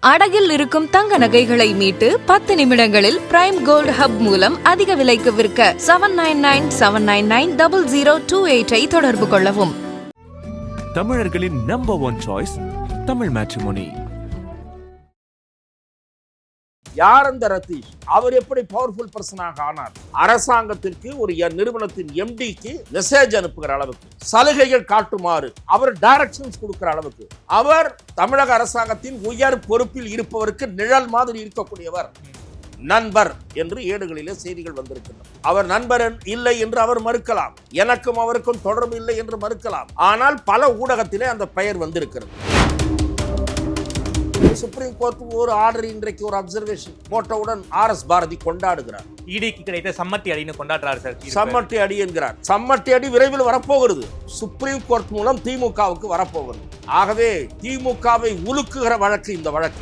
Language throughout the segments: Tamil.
அடகில் இருக்கும் தங்க நகைகளை மீட்டு 10 நிமிடங்களில் பிரைம் கோல்ட் ஹப் மூலம் அதிக விலைக்கு விற்க 7997990028 தொடர்பு கொள்ளவும். தமிழர்களின் நம்பர் 1 சாய்ஸ் தமிழ் மேட்ரிமோனி. யார் அந்த ரத்தீஷ்? அவர் எப்படி பவர்ஃபுல் பர்சனாக ஆனார்? அரசாங்கத்திற்கு ஒரு நிறுவனத்தின் எம்டிக்கு மெசேஜ் அனுப்புகிற அளவுக்கு, சலுகைகள் காட்டுமாறு அவர் டைரக்ஷன்ஸ் கொடுக்கிற அளவுக்கு, அவர் தமிழக அரசாங்கத்தின் உயர் பொறுப்பில் இருப்பவருக்கு நிழல் மாதிரி இருக்கக்கூடியவர். நண்பர் என்று ஏடுகளிலே செய்திகள் வந்திருக்கின்றன. அவர் நண்பர் இல்லை என்று அவர் மறுக்கலாம், எனக்கும் அவருக்கும் தொடர்பு இல்லை என்று மறுக்கலாம். ஆனால் பல ஊடகத்திலே அந்த பெயர் வந்திருக்கிறது. சுப்ரீம் கோர்ட் ஒரு ஆர்டர், இன்றைக்கு ஒரு அப்சர்வேஷன் போட்டவுடன் RS பாரதி கொண்டாடுகிறார். ஈடிக்கு கிடைத்த சம்மட்டி அடின்னு கொண்டாடுறார் சார். சம்மட்டி அடி என்கிறார். சம்மட்டி அடி விரைவில் வரப்போகிறது. சுப்ரீம் கோர்ட் மூலம் திமுகவுக்கு வரப்போகிறது. ஆகவே திமுகவை உலுக்குகிற வழக்கு இந்த வழக்கு.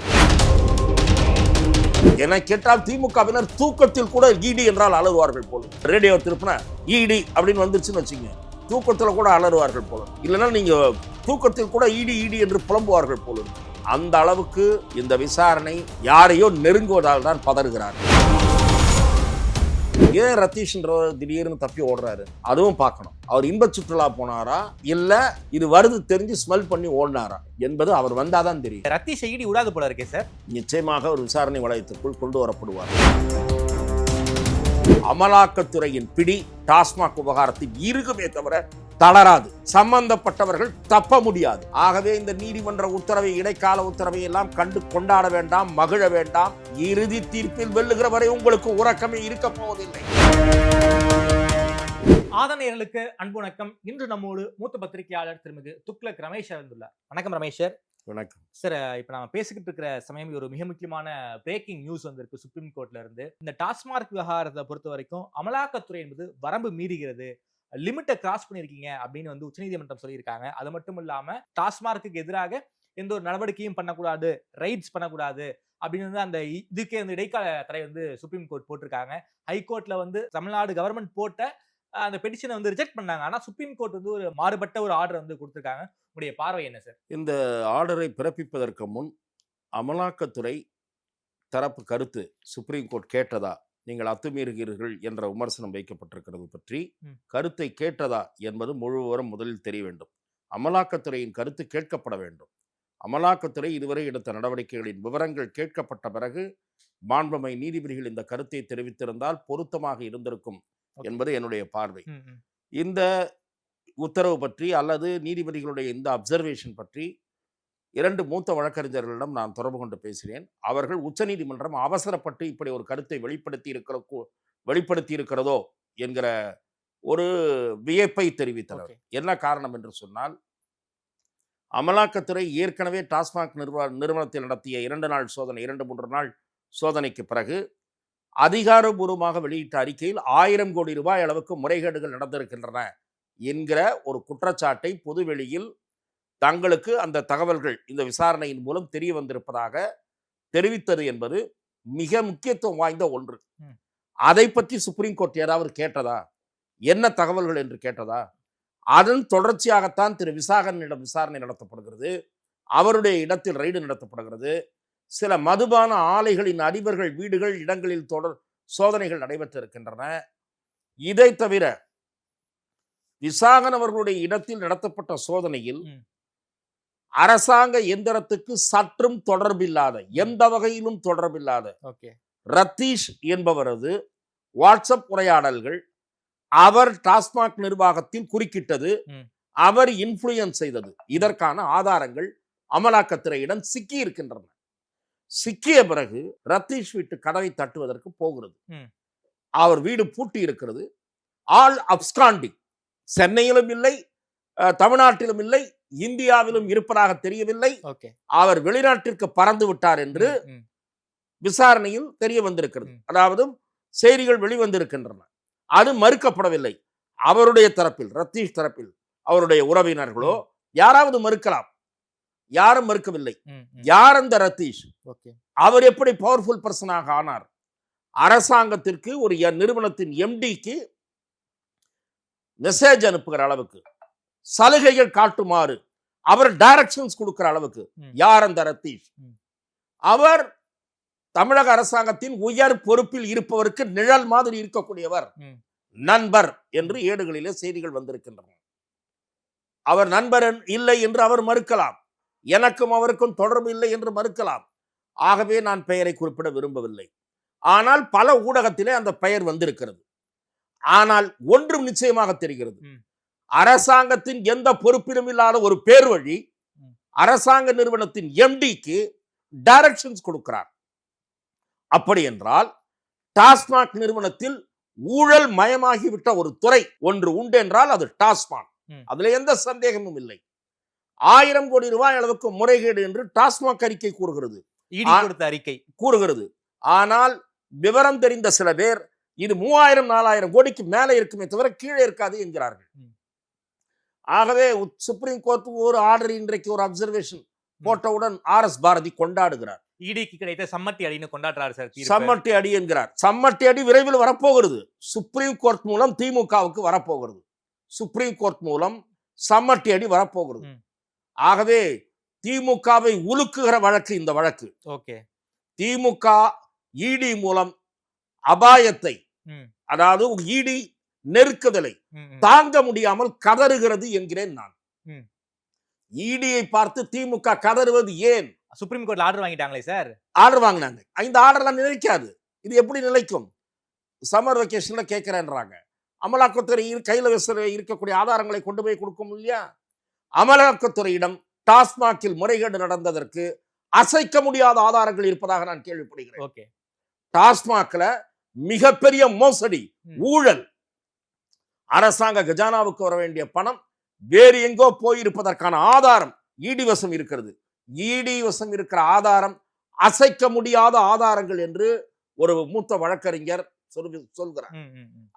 என கேட்டால் திமுகவினர் தூக்கத்தில் கூட இடி என்றால் அலறுவார்கள் போல. ரேடியோ திருப்பின இடி அப்படின்னு வந்துருச்சுன்னு வச்சுங்க, தூக்கத்தில் கூட அலறுவார்கள் போல. இல்லைன்னா நீங்க தூக்கத்தில் கூட இடி இடி என்று புலம்புவார்கள் போல. அந்த அளவுக்கு இந்த விசாரணை யாரையோ நெருங்குவதால் தான் பதறுகிறார். ஏன் ரத்தீஷ்ன்றவர் திடீர்னு தப்பி ஓடுறாரு? அதுவும் பார்க்கணும். அவர் இன்ப சுற்றுலா போனாரா, இல்ல இது வருது தெரிஞ்சு ஸ்மெல் பண்ணி ஓடினாரா என்பது அவர் வந்தாதான் தெரியும். ரத்தீஷ் ஈடி விடாது போல இருக்கே சார். நிச்சயமாக ஒரு விசாரணை வளையத்துக்குள் கொண்டு வரப்படுவார். அமலாக்கத்துறையின் பிடி டாஸ்மாக் விவகாரத்தில் இருக்குமே தவிர தளராது. சம்பந்தப்பட்டவர்கள் தப்ப முடியாது. ஆகவே இந்த நீதிமன்ற உத்தரவை, இடைக்கால உத்தரவை எல்லாம் கண்டு கொண்டாட வேண்டாம், மகிழ வேண்டாம். இறுதி தீர்ப்பில் வெல்லுகிற வரை உங்களுக்கு உறக்கமே இருக்க போவதில்லை. ஆதனையர்களுக்கு அன்பு வணக்கம். இன்று நம்மோடு மூத்த பத்திரிகையாளர் திருமிகு துக்ளக் ரமேஷ் வந்துள்ளார். வணக்கம் ரமேஷ் சார். வணக்கம் சார். இப்ப நம்ம பேசிக்கிட்டு இருக்கிற சமயம் ஒரு மிக முக்கியமான பிரேக்கிங் நியூஸ் வந்திருக்கு சுப்ரீம் கோர்ட்ல இருந்து. இந்த டாஸ்மாக் விவகாரத்தை பொறுத்த வரைக்கும் அமலாக்கத்துறை என்பது வரம்பு மீறுகிறது, லிமிட்டை கிராஸ் பண்ணிருக்கீங்க அப்படின்னு வந்து உச்சநீதிமன்றம் சொல்லியிருக்காங்க. அது மட்டும் இல்லாம டாஸ்மார்க்கு எதிராக எந்த ஒரு நடவடிக்கையும் பண்ணக்கூடாது, ரைட்ஸ் பண்ணக்கூடாது அப்படின்னு வந்து அந்த இதுக்கே வந்து இடைக்கால தடை வந்து சுப்ரீம் கோர்ட் போட்டிருக்காங்க. ஹைகோர்ட்ல வந்து தமிழ்நாடு கவர்மெண்ட் போட்ட அந்த பெட்டிஷனை வந்து ரிஜெக்ட் பண்ணாங்க. ஆனா சுப்ரீம் கோர்ட் வந்து ஒரு மாறுபட்ட ஒரு ஆர்டர் வந்து கொடுத்திருக்காங்க. உங்களுடைய பார்வை என்ன சார்? இந்த ஆர்டரை பிறப்பிப்பதற்கு முன் அமலாக்கத்துறை தரப்பு கருத்து சுப்ரீம் கோர்ட் கேட்டதா, நீங்கள் அத்துமீறுகிறீர்கள் என்ற விமர்சனம் வைக்கப்பட்டிருக்கிறது பற்றி கருத்தை கேட்டதா என்பது முழு விவரம் முதலில் தெரிய வேண்டும். அமலாக்கத்துறையின் கருத்து கேட்கப்பட வேண்டும். அமலாக்கத்துறை இதுவரை எடுத்த நடவடிக்கைகளின் விவரங்கள் கேட்கப்பட்ட பிறகு மாண்புமை நீதிபதிகள் இந்த கருத்தை தெரிவித்திருந்தால் பொருத்தமாக இருந்திருக்கும் என்பது என்னுடைய பார்வை. இந்த உத்தரவு பற்றி அல்லது நீதிபதிகளுடைய இந்த அப்சர்வேஷன் பற்றி 2 மூத்த வழக்கறிஞர்களிடம் நான் தொடர்பு கொண்டு பேசினேன். அவர்கள் உச்சநீதிமன்றம் அவசரப்பட்டு இப்படி ஒரு கருத்தை வெளிப்படுத்தி இருக்கிறதோ என்கிற ஒரு வியப்பை தெரிவித்தனர். என்ன காரணம் என்று சொன்னால், அமலாக்கத்துறை ஏற்கனவே டாஸ்மாக் நிறுவனத்தில் நடத்திய 2 நாள் சோதனை, 2-3 நாள் சோதனைக்கு பிறகு அதிகாரபூர்வமாக வெளியிட்ட அறிக்கையில் 1000 கோடி ரூபாய் அளவுக்கு முறைகேடுகள் நடந்திருக்கின்றன என்கிற ஒரு குற்றச்சாட்டை பொதுவெளியில் தங்களுக்கு அந்த தகவல்கள் இந்த விசாரணையின் மூலம் தெரிய வந்திருப்பதாக தெரிவித்தது என்பது மிக முக்கியத்துவம் வாய்ந்த ஒன்று. அதை பற்றி சுப்ரீம் கோர்ட் ஏதாவது கேட்டதா, என்ன தகவல்கள் என்று கேட்டதா? அதன் தொடர்ச்சியாகத்தான் திரு விசாகனிடம் விசாரணை நடத்தப்படுகிறது. அவருடைய இடத்தில் ரைடு நடத்தப்படுகிறது. சில மதுபான ஆலைகளின் அதிபர்கள் வீடுகள், இடங்களில் தொடர் சோதனைகள் நடைபெற்றிருக்கின்றன. இதை தவிர விசாகன் அவர்களுடைய இடத்தில் நடத்தப்பட்ட சோதனையில் அரசாங்க எந்திரத்துக்கு சற்றும் தொடர்பில்லாத, எந்த வகையிலும் தொடர்பில்லாத ரத்தீஷ் என்பவரது வாட்ஸ்அப் உரையாடல்கள் அவர் டாஸ்மாக் நிர்வாகத்தில் குறுக்கிட்டது, அவர் இன்ஃப்ளூயன்ஸ் செய்தது, இதற்கான ஆதாரங்கள் அமலாக்கத்துறையிடம் சிக்கி இருக்கின்றன. சிக்கிய பிறகு ரத்தீஷ் வீட்டு கதவை தட்டுவதற்கு போகிறது. அவர் வீடு பூட்டி இருக்கிறது. All absconding. சென்னையிலும் இல்லை, தமிழ்நாட்டிலும் இல்லை, இந்தியாவிலும் இருப்பதாக தெரியவில்லை. அவர் வெளிநாட்டிற்கு பறந்து விட்டார் என்று விசாரணையில் தெரிய வந்திருக்கிறது. அதாவது செய்திகள் வெளிவந்திருக்கின்றன. அது மறுக்கப்படவில்லை. அவருடைய தரப்பில், ரத்தீஷ் தரப்பில் அவருடைய உறவினர்களோ யாராவது மறுக்கலாம், யாரும் மறுக்கவில்லை. யார் அந்த ரத்தீஷ்? அவர் எப்படி பவர்ஃபுல் பர்சனாக ஆனார்? அரசாங்கத்திற்கு ஒரு நிறுவனத்தின் எம்டிக்கு மெசேஜ் அனுப்புகிற அளவுக்கு, சலுகைகள் காட்டுமாறு அவர் டைரக்ஷன்ஸ் கொடுக்கிற அளவுக்கு யார் அந்த ரத்தீஷ்? அவர் தமிழக அரசாங்கத்தின் உயர் பொறுப்பில் இருப்பவருக்கு நிழல் மாதிரி இருக்கக்கூடியவர், நண்பர் என்று ஏடுகளிலே செய்திகள் வந்திருக்கின்றன. அவர் நண்பர் இல்லை என்று அவர் மறுக்கலாம், எனக்கும் அவருக்கும் தொடர்பு இல்லை என்று மறுக்கலாம். ஆகவே நான் பெயரை குறிப்பிட விரும்பவில்லை. ஆனால் பல ஊடகத்திலே அந்த பெயர் வந்திருக்கிறது. ஆனால் ஒன்றும் நிச்சயமாக தெரிகிறது, அரசாங்கத்தின் எந்த பொறுப்பிலும் இல்லாத ஒரு பேர் வழி அரசாங்க நிறுவனத்தின் எம்டிக்கு டைரக்ஷன்ஸ் கொடுக்கிறார். அப்படி என்றால் டாஸ்மாக் நிறுவனத்தில் ஊழல் மயமாகிவிட்ட ஒரு துறை ஒன்று உண்டு என்றால் அது டாஸ்மாக். அதுல எந்த சந்தேகமும் இல்லை. 1000 கோடி ரூபாய் அளவுக்கு முறைகேடு என்று டாஸ்மாக் அறிக்கை கூறுகிறது, அறிக்கை கூறுகிறது. ஆனால் விவரம் தெரிந்த சில பேர் இது 3000-4000 கோடிக்கு மேலே இருக்குமே தவிர கீழே இருக்காது என்கிறார்கள். ஆகவே சுப்ரீம் கோர்ட் ஒரு ஆர்டர், இன்றைக்கு ஒரு அப்சர்வேஷன் போட்டவுடன் RS பாரதி கொண்டாடுகிறார். இடிக்கு கிடைத்த சம்மட்டி அடின்னு கொண்டாடுறாரு சார். சம்மட்டி அடி என்கிறார். சம்மட்டி அடி விரைவில் வரப்போகிறது. சுப்ரீம் கோர்ட் மூலம் திமுகவுக்கு வரப்போகிறது. சுப்ரீம் கோர்ட் மூலம் சம்மட்டி அடி வரப்போகிறது. ஆகவே திமுகவை உலுக்குகிற வழக்கு இந்த வழக்கு. திமுக இடி மூலம் அபாயத்தை, அதாவது இடி நெருக்குதலை தாங்க முடியாமல் கதறுகிறது என்கிறேன் நான். இடியை பார்த்து திமுக கதறுவது ஏன்? சுப்ரீம் கோர்ட்ல ஆர்டர் வாங்கிட்டாங்களே சார். ஆர்டர் வாங்கினாங்க. இந்த ஆர்டர்லாம் நிலைக்காது. இது எப்படி நிலைக்கும்? சம்மர் வெக்கேஷன்ல கேட்கிறேன்றாங்க. அமலாக்கத்துறை கையில இருக்கக்கூடிய ஆதாரங்களை கொண்டு போய் கொடுக்கும் இல்லையா? அமலாக்கத்துறையிடம் டாஸ்மாகில் முறைகேடு நடந்ததற்கு அசைக்க முடியாத ஆதாரங்கள் இருப்பதாக நான் கேள்விப்படுகிறேன். டாஸ்மாக்ல மிகப்பெரிய மோசடி, ஊழல், அரசாங்க கஜானாவுக்கு வர வேண்டிய பணம் வேறு எங்கோ போயிருப்பதற்கான ஆதாரம் இடி வசம் இருக்கிறது. இடி வசம் இருக்கிற ஆதாரம் அசைக்க முடியாத ஆதாரங்கள் என்று ஒரு மூத்த வழக்கறிஞர் சொல்கிறார்.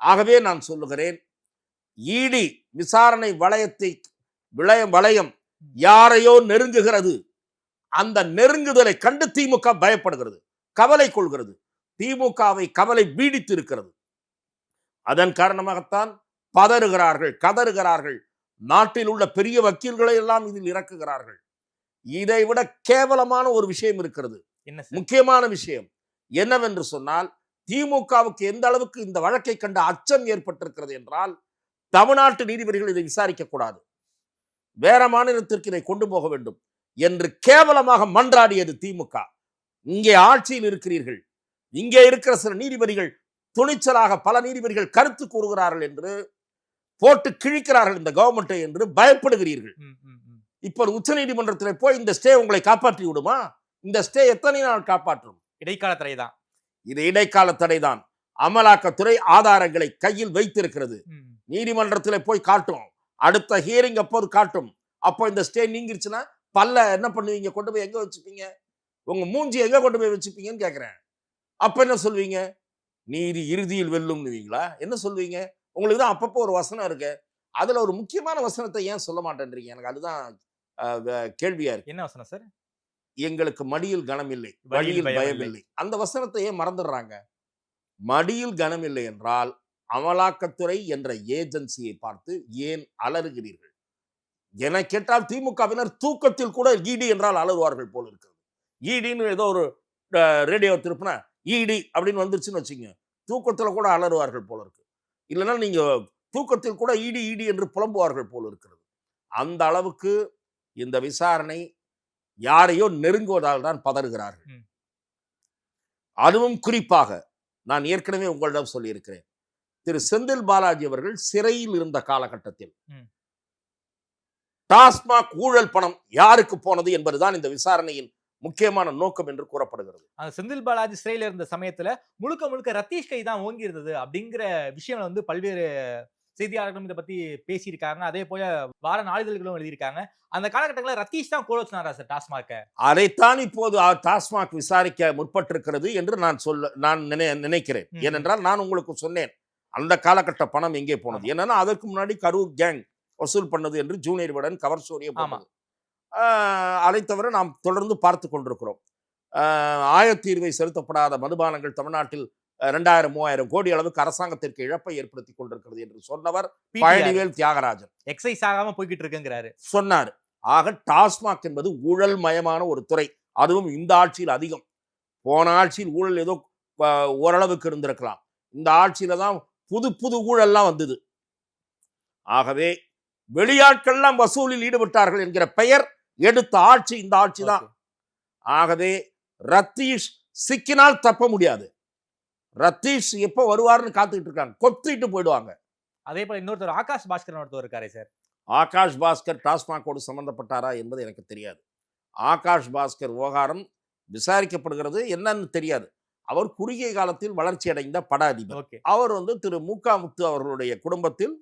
ஆகவே நான் சொல்லுகிறேன், இடி விசாரணை வளையம் யாரையோ நெருங்குகிறது. அந்த நெருங்குதலை கண்டு திமுக பயப்படுகிறது, கவலை கொள்கிறது. திமுகவை கவலை பீடித்து இருக்கிறது. அதன் காரணமாகத்தான் பதறுகிறார்கள், கதறுகிறார்கள். நாட்டில் உள்ள பெரிய வக்கீல்களை எல்லாம் இதில் இறக்குகிறார்கள். இதை விட கேவலமான ஒரு விஷயம் இருக்கிறது, முக்கியமான விஷயம் என்னவென்று சொன்னால், திமுகவுக்கு எந்த அளவுக்கு இந்த வழக்கை கண்ட அச்சம் ஏற்பட்டிருக்கிறது என்றால், தமிழ்நாட்டு நீதிபதிகள் இதை விசாரிக்க கூடாது, வேற மாநிலத்திற்கு இதை கொண்டு போக வேண்டும் என்று கேவலமாக மன்றாடியது திமுக. இங்கே ஆட்சியில் இருக்கிறீர்கள், இங்கே இருக்கிற சில நீதிபதிகள் துணிச்சலாக பல நீதிபதிகள் கருத்து கூறுகிறார்கள் என்று போட்டு கிழிக்கிறார்கள் இந்த கவர்மெண்ட்டை என்று பயப்படுகிறீர்கள். இப்போ உச்ச நீதிமன்றத்தில் போய் இந்த ஸ்டே உங்களை காப்பாற்றி விடுமா? இந்த ஸ்டே எத்தனை நாள் காப்பாற்றும்? இடைக்கால தடைதான். இது இடைக்கால தடைதான். அமலாக்கத்துறை ஆதாரங்களை கையில் வைத்திருக்கிறது. நீதிமன்றத்தில் போய் காட்டும், அடுத்த ஹியரிங் அப்போது காட்டும். அப்போ இந்த ஸ்டே நீங்கிருச்சுன்னா பல்ல என்ன பண்ணுவீங்க? கொண்டு போய் எங்க வச்சுப்பீங்க? உங்க மூஞ்சி எங்க கொண்டு போய் வச்சுப்பீங்கன்னு கேட்கிறேன். அப்ப என்ன சொல்வீங்க? நீதி இறுதியில் வெல்லும்னுவீங்களா? என்ன சொல்வீங்க? உங்களுக்கு தான் அப்பப்போ ஒரு வசனம் இருக்கு, அதுல ஒரு முக்கியமான வசனத்தை ஏன் சொல்ல மாட்டேன்றீங்க? எனக்கு அதுதான் கேள்வியா இருக்கு. என்ன வசனம் சார்? எங்களுக்கு மடியில் கனம் இல்லை, வழியில் பயம் இல்லை. அந்த வசனத்தை ஏன் மறந்துடுறாங்க? மடியில் கனம் இல்லை என்றால் அமலாக்கத்துறை என்ற ஏஜென்சியை பார்த்து ஏன் அலறுகிறீர்கள் என கேட்டால், திமுகவினர் தூக்கத்தில் கூட இடி என்றால் அலறுவார்கள் போல இருக்கிறது. இடின்னு ஏதோ ஒரு ரேடியோ திருப்பினா இடி அப்படின்னு வந்துருச்சுன்னு வச்சுங்க, தூக்கத்தில் கூட அலறுவார்கள் போல இருக்கு. இல்லைன்னா நீங்க தூக்கத்தில் கூட இடி இடி என்று புலம்புவார்கள் போல இருக்கிறது. அந்த அளவுக்கு இந்த விசாரணை யாரையோ நெருங்குவதால் தான் பதறுகிறார்கள். அதுவும் குறிப்பாக நான் ஏற்கனவே உங்களிடம் சொல்லியிருக்கிறேன், திரு செந்தில் பாலாஜி அவர்கள் சிறையில் இருந்த காலகட்டத்தில் டாஸ்மாக் ஊழல் பணம் யாருக்கு போனது என்பதுதான் இந்த விசாரணையின் முக்கியமான நோக்கம் என்று கூறப்படுகிறது. அந்த செந்தில் பாலாஜி சிறையில் இருந்த சமயத்துல முழுக்க ரத்தீஷ் கை தான் ஓங்கி இருந்தது அப்படிங்கிற விஷயம் வந்து பல்வேறு செய்தியாளர்களும் இதை பத்தி பேசியிருக்காங்க. அதே போல வார நாளிதழ்களும் எழுதியிருக்காங்க. அந்த காலகட்டங்களில் ரத்தீஷ் தான் கோலோச்சினாரா சார் டாஸ்மாக? அதைத்தான் இப்போது டாஸ்மாக் விசாரிக்க முற்பட்டிருக்கிறது என்று நான் நினைக்கிறேன். ஏனென்றால் நான் உங்களுக்கு சொன்னேன் அந்த காலகட்ட பணம் எங்கே போனது. என்னன்னா அதற்கு முன்னாடி கரூர் கேங் வசூல் பண்ணது என்று ஜூனியர் விடன் கவர் ஸ்டோரியை போனது. அதை தவிர நாம் தொடர்ந்து பார்த்து கொண்டிருக்கிறோம். ஆயத்தீர்வை செலுத்தப்படாத மதுபானங்கள் தமிழ்நாட்டில் 2000-3000 கோடி அளவுக்கு அரசாங்கத்திற்கு இழப்பை ஏற்படுத்தி கொண்டிருக்கிறது என்று சொன்னவர் பழனிவேல் தியாகராஜன். எக்ஸைஸ் ஆகாம போய்கிட்டு இருக்குங்கிறாரு, சொன்னார். ஆக டாஸ்மாக் என்பது ஊழல் மயமான ஒரு துறை. அதுவும் இந்த ஆட்சியில் அதிகம். போன ஆட்சியில் ஊழல் ஏதோ ஓரளவுக்கு இருந்திருக்கலாம். இந்த ஆட்சியில தான் புது புது ஊழல்லாம் வந்தது. ஆகவே வெளியாட்கள்லாம் வசூலில் ஈடுபட்டார்கள் என்கிற பெயர் எடுத்த ஆட்சி இந்த ஆட்சி தான். ஆகவே ரத்தீஷ் சிக்கினால் தப்ப முடியாது. ரத்தீஷ் எப்ப வருவார்னு காத்துக்கிட்டு இருக்காங்க, கொத்திட்டு போயிடுவாங்க. அதே போல இன்னொருத்தர் ஆகாஷ் பாஸ்கர் ஒருத்தர் இருக்காரு சார். ஆகாஷ் பாஸ்கர் டாஸ்மாகோடு சம்பந்தப்பட்டாரா என்பது எனக்கு தெரியாது. ஆகாஷ் பாஸ்கர் விவகாரம் விசாரிக்கப்படுகிறது, என்னன்னு தெரியாது. அவர் குறுகிய காலத்தில் வளர்ச்சி அடைந்த பட அதிபர். அவர் திரு முக முத்து அவர்களுடைய குடும்பத்தில்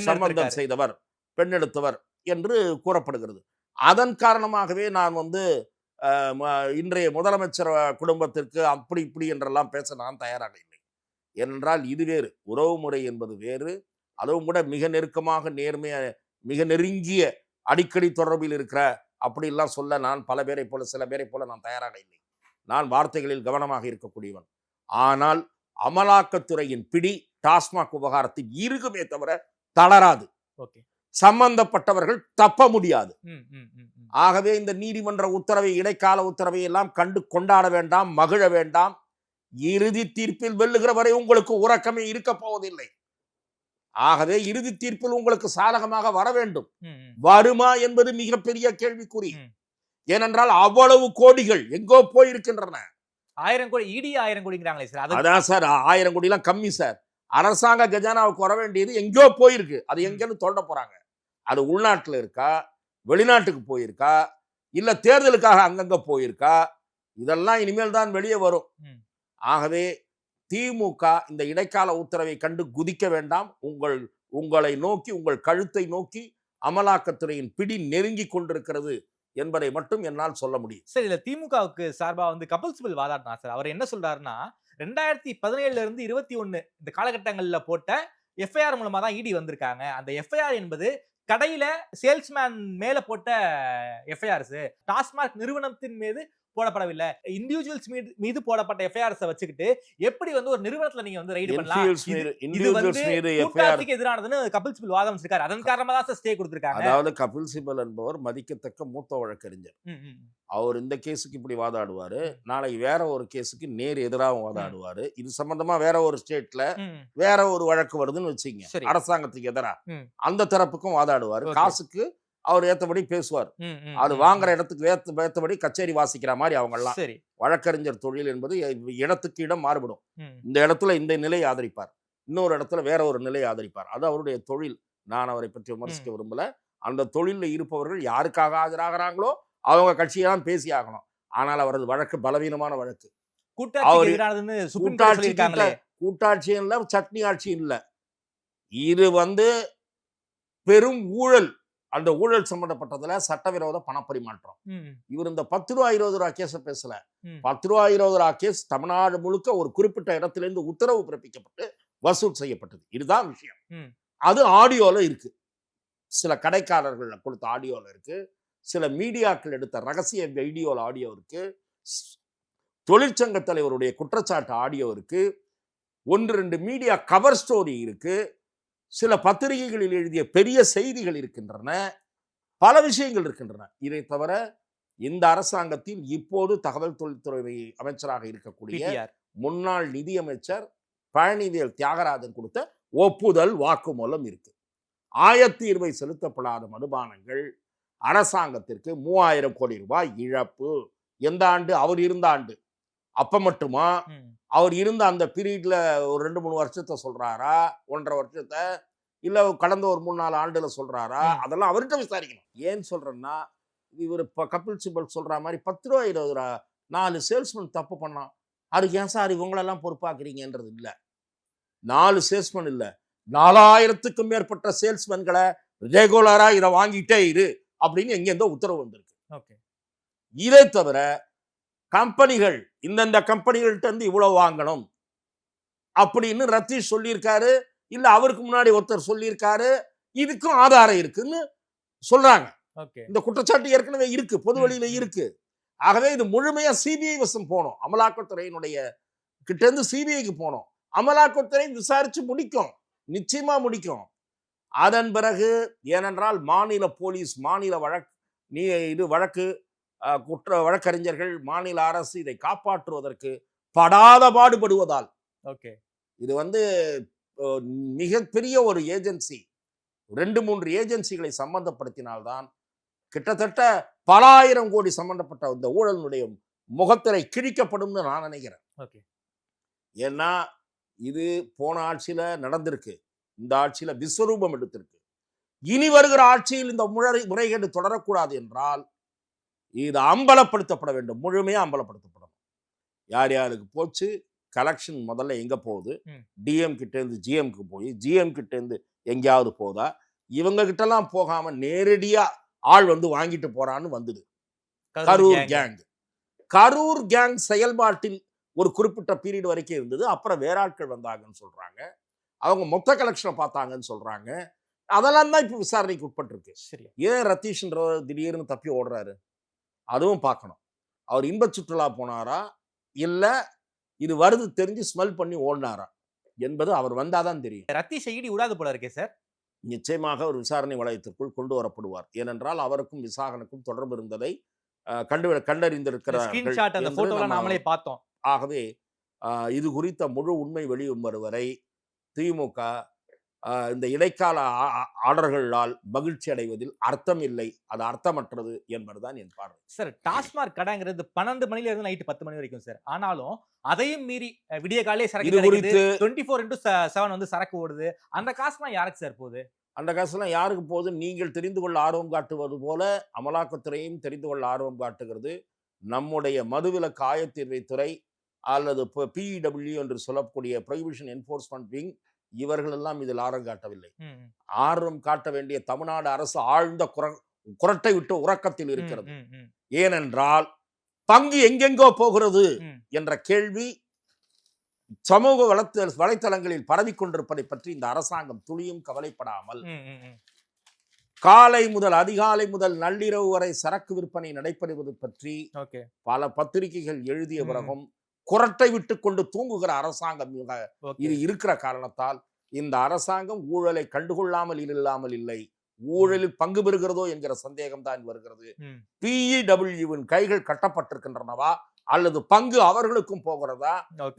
சம்பந்தம் செய்தவர், பெண்ணெடுத்தவர் என்று கூறப்படுகிறது. அதன் காரணமாகவே நான் இன்றைய முதலமைச்சர் குடும்பத்திற்கு அப்படி இப்படி என்றெல்லாம் பேச நான் தயாராக இல்லை. ஏனென்றால் இது வேறு, உறவு முறை என்பது வேறு. அதுவும் கூட மிக நெருக்கமாக மிக நெருங்கிய அடிக்கடி தொடர்பில் இருக்கிற அப்படிலாம் சொல்ல நான் சில பேரை போல நான் தயாராக இல்லை. நான் வார்த்தைகளில் கவனமாக இருக்கக்கூடியவன். ஆனால் அமலாக்கத்துறையின் பிடி டாஸ்மாக் விவகாரத்தில் இருக்குமே தவிர தளராது. சம்பந்தப்பட்டவர்கள் தப்ப முடியாது. ஆகவே இந்த நீதிமன்ற உத்தரவை, இடைக்கால உத்தரவை எல்லாம் கண்டு கொண்டாட வேண்டாம், மகிழ வேண்டாம். இறுதி தீர்ப்பில் வெல்லுகிற வரை உங்களுக்கு உறக்கமே இருக்க போவதில்லை. ஆகவே இறுதி தீர்ப்பில் உங்களுக்கு சாதகமாக வர வேண்டும். வருமா என்பது மிகப்பெரிய கேள்விக்குறி. ஏனென்றால் அவ்வளவு கோடிகள் எங்கோ போயிருக்கின்றன. 1000 கோடி, இடி 1000 கோடிங்கிறாங்களே சார். அதான் சார், 1000 கோடி எல்லாம் கம்மி சார். அரசாங்க கஜானாவுக்கு வர வேண்டியது எங்கோ போயிருக்கு. அது எங்கன்னு தோண்ட போறாங்க. அது உள்நாட்டுல இருக்கா, வெளிநாட்டுக்கு போயிருக்கா, இல்ல தேர்தலுக்காக அங்கங்க போயிருக்கா, இதெல்லாம் இனிமேல் தான் வெளியே வரும். ஆகவே திமுக இந்த இடைக்கால உத்தரவை கண்டு குதிக்க வேண்டாம். உங்களை நோக்கி, உங்கள் கழுத்தை நோக்கி அமலாக்கத்துறையின் பிடி நெருங்கி கொண்டிருக்கிறது என்பதை மட்டும் என்னால் சொல்ல முடியும். சரி, இதுல திமுகவுக்கு சார்பா கபில் சிபல் வாதாடினா சார். அவர் என்ன சொல்றாருன்னா, 2017 இருந்து 21 இந்த காலகட்டங்கள்ல போட்ட எஃப்ஐஆர் மூலமா தான் இடி வந்திருக்காங்க. அந்த எஃப்ஐஆர் என்பது கடையில சேல்ஸ்மேன் மேல போட்ட எஃப்ஐஆர்ஸ், டாஸ்மாக் நிறுவனத்தின் மீது போடப்படவில்லை. இண்டிவிஜுவல்ஸ் மீது போடப்பட்ட எஃப்ஐஆர்ஸ் வச்சுக்கிட்டு எப்படி ஒரு நிறுவனத்துல நீங்க ரைடு பண்ணலாம், இது கூட்டாட்சிக்கு எதிரானதுன்னு கபில் சிபல் வாதம் வச்சிருக்காரு. அதன் காரணமா தான் ஸ்டே கொடுத்திருக்காங்க. அதாவது கபில் சிபல் என்பவர் மதிக்கத்தக்க மூத்த வழக்கறிஞர். அவர் இந்த கேஸுக்கு இப்படி வாதாடுவாரு, நாளைக்கு வேற ஒரு கேஸுக்கு நேர் எதிராக வாதாடுவாரு. இது சம்பந்தமா வேற ஒரு ஸ்டேட்ல வேற ஒரு வழக்கு வருதுன்னு வச்சுங்க, அரசாங்கத்துக்கு எதிராக அந்த தரப்புக்கும் வாதாடுவாரு. காசுக்கு அவர் ஏத்தபடி பேசுவார். அது வாங்குற இடத்துக்கு ஏத்தபடி கச்சேரி வாசிக்கிற மாதிரி அவங்க எல்லாம். வழக்கறிஞர் தொழில் என்பது இடத்துக்கு இடம் மாறுபடும். இந்த இடத்துல இந்த நிலையை ஆதரிப்பார், இன்னொரு இடத்துல வேற ஒரு நிலையை ஆதரிப்பார். அது அவருடைய தொழில். நான் அவரை பற்றி விமர்சிக்க விரும்பல. அந்த தொழிலில் இருப்பவர்கள் யாருக்காக ஆஜராகிறாங்களோ அவங்க கட்சியெல்லாம் பேசி ஆகணும். ஆனால் அவரது வழக்கு பலவீனமான வழக்கு. கூட்டாட்சி இல்ல, சட்னி ஆட்சி இல்ல. இது பெரும் ஊழல். அந்த ஊழல் சம்பந்தப்பட்டதுல சட்டவிரோத பணப்பரிமாற்றம். இவர் இந்த 10 ரூபா 20 ரூபா கேஸ பேசல. 10 ரூபா 20 ரூபா கேஸ் தமிழ்நாடு முழுக்க ஒரு குறிப்பிட்ட இடத்திலிருந்து உத்தரவு பிறப்பிக்கப்பட்டு வசூல் செய்யப்பட்டது. இதுதான் விஷயம். அது ஆடியோல இருக்கு, சில கடைக்காரர்கள் கொடுத்த ஆடியோல இருக்கு, சில மீடியாக்கள் எடுத்த ரகசிய வீடியோல ஆடியோ இருக்கு, தொழிற்சங்க தலைவருடைய குற்றச்சாட்டு ஆடியோ இருக்கு, 1-2 மீடியா கவர் ஸ்டோரி இருக்கு, சில பத்திரிகைகளில் எழுதிய பெரிய செய்திகள் இருக்கின்றன, பல விஷயங்கள் இருக்கின்றன. இதை தவிர இந்த அரசாங்கத்தில் இப்போது தகவல் தொழில்துறை அமைச்சராக இருக்கக்கூடிய முன்னாள் நிதியமைச்சர் பழனிவேல் தியாகராஜன் கொடுத்த ஒப்புதல் வாக்குமூலம் இருக்கு. ஆயத்தீர்வை செலுத்தப்படாத மதுபானங்கள் அரசாங்கத்திற்கு 3000 கோடி ரூபாய் இழப்பு. எந்த ஆண்டு? அவர் இருந்த ஆண்டு. அப்ப மட்டுமா? அவர் இருந்த அந்த பீரியட்ல ஒரு 2-3 வருஷத்தை சொல்றாரா, 1.5 வருஷத்தை, இல்ல கடந்த ஒரு 3-4 ஆண்டுல சொல்றாரா? அதெல்லாம் அவர்கிட்ட விசாரிக்கணும். ஏன் சொல்றேன்னா, இவர் கபில் சிபல் சொல்ற மாதிரி 10 ரூபா 20 ரூபா 4 சேல்ஸ்மேன் தப்பு பண்ணான், அதுக்கு ஏன் சார் இவங்களெல்லாம் பொறுப்பாக்குறீங்கன்றது இல்ல. 4 சேல்ஸ்மேன் இல்ல, 4000த்துக்கும் மேற்பட்ட சேல்ஸ்மேன்களை ரெகுலரா இதை வாங்கிட்டே இரு அப்படின்னு எங்கேருந்தோ உத்தரவு வந்திருக்கு. இதை தவிர கம்பெனிகள் இந்த கம்பெனிகள்கிட்ட இருந்து இவ்வளவு வாங்கணும் அப்படின்னு ரத்தீஷ் சொல்லியிருக்காரு, இல்ல அவருக்கு முன்னாடி ஒருத்தர் சொல்லியிருக்காரு, இதுக்கும் ஆதாரம் இருக்குன்னு சொல்றாங்க. இந்த குற்றச்சாட்டு ஏற்கனவே இருக்கு, பொது வழியில இருக்கு. ஆகவே இது முழுமையா சிபிஐ வசம் போனோம், அமலாக்கத்துறையினுடைய கிட்ட இருந்து சிபிஐக்கு போனோம். அமலாக்கத்துறை விசாரிச்சு முடிக்கும், நிச்சயமா முடிக்கும். அதன் பிறகு, ஏனென்றால் மாநில போலீஸ், மாநில வழக்கு குற்ற வழக்கறிஞர்கள், மாநில அரசு இதை காப்பாற்றுவதற்கு படாத பாடுபடுவதால் ஓகே இது வந்து மிகப்பெரிய ஒரு ஏஜென்சி 2-3 ஏஜென்சிகளை சம்பந்தப்படுத்தினால்தான் கிட்டத்தட்ட பல ஆயிரம் கோடி சம்பந்தப்பட்ட இந்த ஊழலினுடைய முகத்திரை கிழிக்கப்படும்னு நான் நினைக்கிறேன். ஓகே ஏன்னா இது போன ஆட்சியில நடந்திருக்கு, இந்த ஆட்சியில விஸ்வரூபம் எடுத்திருக்கு. இனி வருகிற ஆட்சியில் இந்த முறைகேடு தொடரக்கூடாது என்றால் இது அம்பலப்படுத்தப்பட வேண்டும், முழுமையா அம்பலப்படுத்தப்படணும். யார் யாருக்கு போச்சு, கலெக்ஷன் முதல்ல எங்க போகுது, டிஎம் கிட்ட இருந்து ஜிஎம்க்கு போய் ஜிஎம் கிட்ட இருந்து எங்கேயாவது போதா, இவங்க கிட்ட எல்லாம் போகாம நேரடியா ஆள் வந்து வாங்கிட்டு போறான்னு வந்தது கரூர் கேங். கரூர் கேங் செயல்பாட்டில் ஒரு குறிப்பிட்ட பீரியட் வரைக்கும் இருந்தது. அப்புறம் வேற ஆட்கள் வந்தாங்கன்னு சொல்றாங்க, அவங்க மொத்த கலெக்ஷனை பார்த்தாங்கன்னு சொல்றாங்க. அதெல்லாம் தான் இப்ப விசாரணைக்கு உட்பட்டிருக்கு. ஏன் ரத்தீஷ்ன்றவர் திடீர்னு தப்பி ஓடுறாரு, அதுவும் பார்க்கணும். அவர் இன்ப சுற்றுலா போனாரா இல்ல இது வருது தெரிஞ்சு ஸ்மெல் பண்ணி ஓடினாரா என்பது அவர் வந்தாதான் தெரியும். ரத்தீஷ் ஈடி விடாது போல இருக்கே சார். நிச்சயமாக ஒரு விசாரணை வளையத்திற்குள் கொண்டு வரப்படுவார். ஏனென்றால் அவருக்கும் விசாகனுக்கும் தொடர்பு இருந்ததை கண்டறிந்திருக்கிறார்கள். நாமளே பார்த்தோம். ஆகவே இது குறித்த முழு உண்மை வெளியும் வரை திமுக இந்த இடைக்கால ஆர்டர்களால் மகிழ்ச்சி அடைவதில் அர்த்தம் இல்லை, அது அர்த்தமற்றது என்பதுதான் என் பார்வை. சார், டாஸ்மாக் கடைங்கிறது 12 மணில இருந்து நைட்டு 10 மணி வரைக்கும் சார். ஆனாலும் அதையும் மீறி விடிய காலையே சரக்கு கிடைக்குது, 24/7 வந்து சரக்கு ஓடுது. அந்த காசுலாம் யாருக்கு சார் போகுது? அந்த காசுலாம் யாருக்கு போகுது? நீங்கள் தெரிந்து கொள்ள ஆர்வம் காட்டுவது போல அமலாக்கத்துறையும் தெரிந்து கொள்ள ஆர்வம் காட்டுகிறது. நம்முடைய மதுவிலக்கு ஆயத்தீர்வைத்துறை அல்லது PEW என்று சொல்லக்கூடிய ப்ரொஹிபிஷன் என்ஃபோர்ஸ்மெண்ட் விங் இவர்கள் எல்லாம் இதில் ஆர்வம் காட்டவில்லை. ஆர்வம் காட்ட வேண்டிய தமிழ்நாடு அரசு ஆழ்ந்த குரட்டை விட்டு உறக்கத்தில் இருக்கிறது. ஏனென்றால் பங்கு எங்கெங்கோ போகிறது என்ற கேள்வி சமூக வலைத்தளங்களில் பரவிக்கொண்டிருப்பதை பற்றி இந்த அரசாங்கம் துளியும் கவலைப்படாமல் காலை முதல் அதிகாலை முதல் நள்ளிரவு வரை சரக்கு விற்பனை நடைபெறுவது பற்றி பல பத்திரிகைகள் எழுதிய பிறகும் குரட்டை விட்டு கொண்டு தூங்குகிற அரசாங்கம் இது இருக்கிற காரணத்தால் இந்த அரசாங்கம் ஊழலை கண்டுகொள்ளாமல் இல்லாமல் இல்லை, ஊழலில் பங்கு பெறுகிறதோ என்கிற சந்தேகம் தான் வருகிறது. PEW கைகள் கட்டப்பட்டிருக்கின்றனவா அல்லது பங்கு அவர்களுக்கும் போகிறதா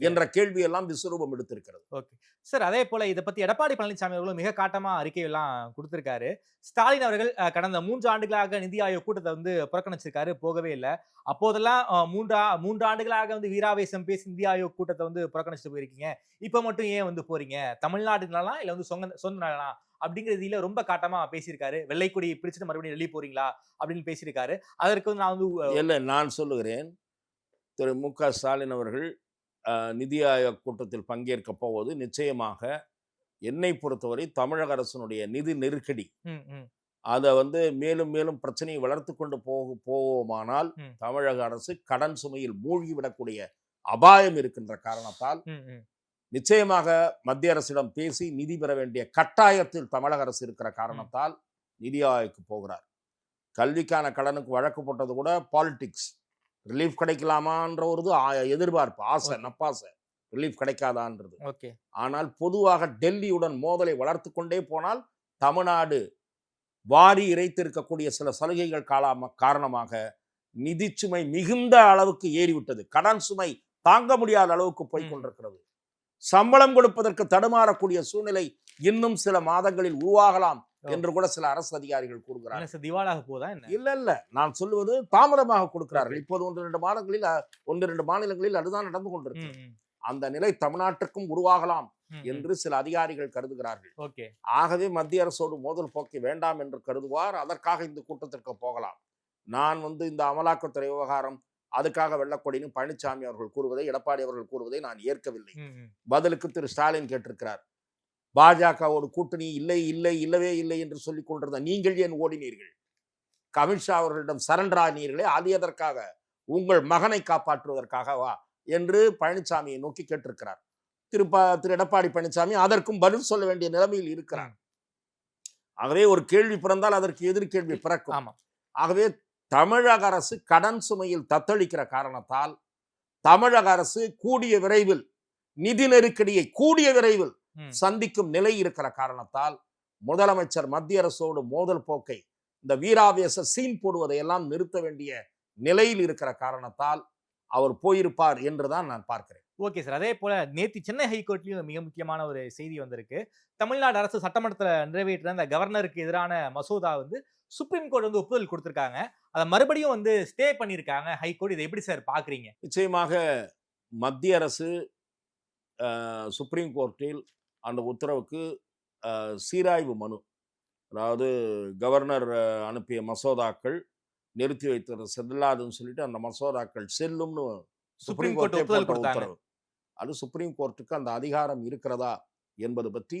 என்ற கேள்வி எல்லாம் விஸ்வரூபம் எடுத்திருக்கிறது. ஓகே சார், அதே போல இதை பத்தி எடப்பாடி பழனிசாமி அவர்களும் மிக காட்டமா அறிக்கை எல்லாம் கொடுத்திருக்காரு. ஸ்டாலின் அவர்கள் கடந்த 3 ஆண்டுகளாக நிதி ஆயோக் கூட்டத்தை வந்து புறக்கணிச்சிருக்காரு, போகவே இல்லை. அப்போதெல்லாம் 3 ஆண்டுகளாக வந்து வீராவேசம் பேசி நிதி ஆயோக் கூட்டத்தை வந்து புறக்கணிச்சுட்டு போயிருக்கீங்க, இப்ப மட்டும் ஏன் வந்து போறீங்க, தமிழ்நாடுலாம் இல்ல வந்து சொந்த நலனா அப்படிங்கிறதுல ரொம்ப காட்டமா பேசியிருக்காரு. வெள்ளைக்குடி பிடிச்சிட்டு மறுபடியும் வெளியே போறீங்களா அப்படின்னு பேசியிருக்காரு. அதற்கு வந்து நான் வந்து நான் சொல்லுகிறேன், திரு மு.க. ஸ்டாலின் அவர்கள் நிதி ஆயோக் கூட்டத்தில் பங்கேற்க போவது நிச்சயமாக என்னை பொறுத்தவரை தமிழக அரசினுடைய நிதி நெருக்கடி அதை வந்து மேலும் மேலும் பிரச்சனையை வளர்த்து கொண்டு போவோமானால் தமிழக அரசு கடன் சுமையில் மூழ்கிவிடக்கூடிய அபாயம் இருக்கின்ற காரணத்தால் நிச்சயமாக மத்திய அரசிடம் பேசி நிதி பெற வேண்டிய கட்டாயத்தில் தமிழக அரசு இருக்கிற காரணத்தால் நிதி ஆயோக்கு போகிறார். கல்விக்கான கடனுக்கு வழக்கு போட்டது கூட பாலிடிக்ஸ், ரிலீஃப் கிடைக்கலாமான்ற ஒரு எதிர்பார்ப்பு, ஆசை, நப்பாசை, ரிலீஃப் கிடைக்காதான்றது. ஆனால் பொதுவாக டெல்லியுடன் மோதலை வளர்த்து கொண்டே போனால் தமிழ்நாடு வாரி இறைத்திருக்கக்கூடிய சில சலுகைகள் காரணமாக நிதி சுமை மிகுந்த அளவுக்கு ஏறிவிட்டது. கடன் சுமை தாங்க முடியாத அளவுக்கு போய்கொண்டிருக்கிறது. சம்பளம் கொடுப்பதற்கு தடுமாறக்கூடிய சூழ்நிலை இன்னும் சில மாதங்களில் உருவாகலாம் என்று கூட சில அரசு அதிகாரிகள் கூறுகிறார்கள். திவாலாக போதா? இல்ல, நான் சொல்லுவது தாமதமாக கொடுக்கிறார்கள். இப்போது 1-2 மாநிலங்களில் அதுதான் நடந்து கொண்டிருக்கு. அந்த நிலை தமிழ்நாட்டுக்கும் உருவாகலாம் என்று சில அதிகாரிகள் கருதுகிறார்கள். ஆகவே மத்திய அரசோடு மோதல் போக்கி வேண்டாம் என்று கருதுவார். அதற்காக இந்த கூட்டத்திற்கு போகலாம். நான் வந்து இந்த அமலாக்கத்துறை விவகாரம் அதுக்காக வெள்ளக்கொடின்னு பழனிசாமி அவர்கள் கூறுவதை, எடப்பாடி அவர்கள் கூறுவதை நான் ஏற்கவில்லை. பதிலுக்கு திரு ஸ்டாலின் கேட்டிருக்கிறார், பாஜகவோடு கூட்டணி இல்லவே இல்லை என்று சொல்லிக் கொண்டிருந்த நீங்கள் ஏன் ஓடினீர்கள்? அமித்ஷா அவர்களிடம் சரண்டர் ஆனீர்களே, அது எதற்காக? உங்கள் மகனை காப்பாற்றுவதற்காகவா என்று பழனிசாமியை நோக்கி கேட்டிருக்கிறார். திரு எடப்பாடி பழனிசாமி அதற்கும் பதில் சொல்ல வேண்டிய நிலைமையில் இருக்கிறார். ஆகவே ஒரு கேள்வி பிறந்தால் அதற்கு எதிர்கேள்வி பிறக்கும். ஆகவே தமிழக அரசு கடன் சுமையில் தத்தளிக்கிற காரணத்தால் தமிழக அரசு கூடிய விரைவில் நிதி நெருக்கடியை சந்திக்கும் நிலை இருக்கிற காரணத்தால் முதலமைச்சர் மத்திய அரசோடு மோதல் போக்கை, இந்த வீராவேச சீன் போடுவதை எல்லாம் நிறுத்த வேண்டிய நிலையில் இருக்கிற காரணத்தால் அவர் போயிருப்பார் என்றுதான் நான் பார்க்கிறேன். Okay sir. அதே போல நேத்து சென்னை ஹைகோர்ட்லயும் மிக முக்கியமான ஒரு செய்தி வந்திருக்கு. தமிழ்நாடு அரசு சட்டமன்றத்துல நிறைவேற்றின அந்த கவர்னருக்கு எதிரான மசோதா வந்து சுப்ரீம் கோர்ட் வந்து ஒப்புதல் கொடுத்திருக்காங்க. அதை மறுபடியும் வந்து ஸ்டே பண்ணியிருக்காங்க ஹைகோர்ட். இதை எப்படி சார் பாக்குறீங்க? நிச்சயமாக மத்திய அரசு சுப்ரீம் கோர்ட்டில் அந்த உத்தரவுக்கு சீராய்வு மனு, அதாவது கவர்னர் அனுப்பிய மசோதாக்கள் நிறுத்தி வைத்தது செல்லாதுன்னு சொல்லிட்டு அந்த மசோதாக்கள் செல்லும்னு சுப்ரீம் கோர்ட்டே போட்ட உத்தரவு. அது சுப்ரீம் கோர்ட்டுக்கு அந்த அதிகாரம் இருக்கிறதா என்பது பற்றி